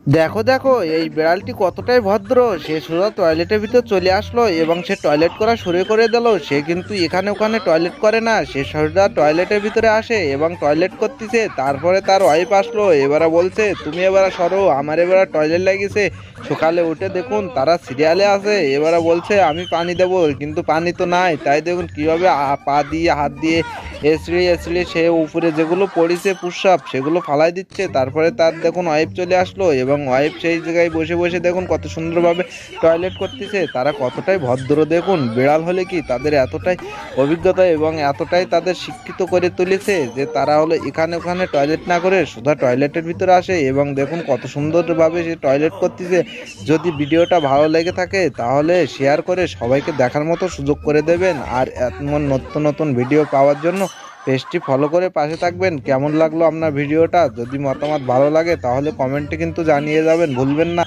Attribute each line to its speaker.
Speaker 1: দেখো দেখো এই বিড়ালটি কতটাই ভদ্র। সে সোজা টয়লেটের ভিতর চলে আসলো এবং সে টয়লেট করা শুরু করে দিল। সে কিন্তু এখানে ওখানে টয়লেট করে না, সে সোজা টয়লেটের ভিতরে আসে এবং টয়লেট করতেছে। তারপরে তার ওয়াইফ আসলো, এবারে বলছে তুমি এবারে সরো, আমার এবারে টয়লেট লাগিয়েছে। সকালে উঠে দেখুন তারা সিরিয়ালে আছে, এবারে বলছে আমি পানি দেবো, কিন্তু পানি তো নাই। তাই দেখুন কিভাবে পা দিয়ে হাত দিয়ে এসড়ে এসড়ে সে উপরে যেগুলো পড়েছে পুষাপ সেগুলো ফালাই দিচ্ছে। তারপরে তার দেখুন ওয়াইফ চলে আসলো এবং ওয়াইফ সেই জায়গায় বসে বসে দেখুন কত সুন্দরভাবে টয়লেট করতেছে। তারা কতটাই ভদ্র দেখুন। বিড়াল হলে কি তাদের এতটাই অভিজ্ঞতা এবং এতটাই তাদের শিক্ষিত করে তুলেছে যে তারা হলো এখানে ওখানে টয়লেট না করে সোজা টয়লেটের ভিতরে আসে এবং দেখুন কত সুন্দরভাবে সে টয়লেট করতেছে। যদি ভিডিওটা ভালো লেগে থাকে তাহলে শেয়ার করে সবাইকে দেখার মতো সুযোগ করে দেবেন। আর এমন নতুন নতুন ভিডিও পাওয়ার জন্য পেজটি ফলো করে পাশে থাকবেন। কেমন লাগলো আপনার ভিডিওটা? যদি মতামত ভালো লাগে তাহলে কমেন্টে কিন্তু জানিয়ে যাবেন, ভুলবেন না।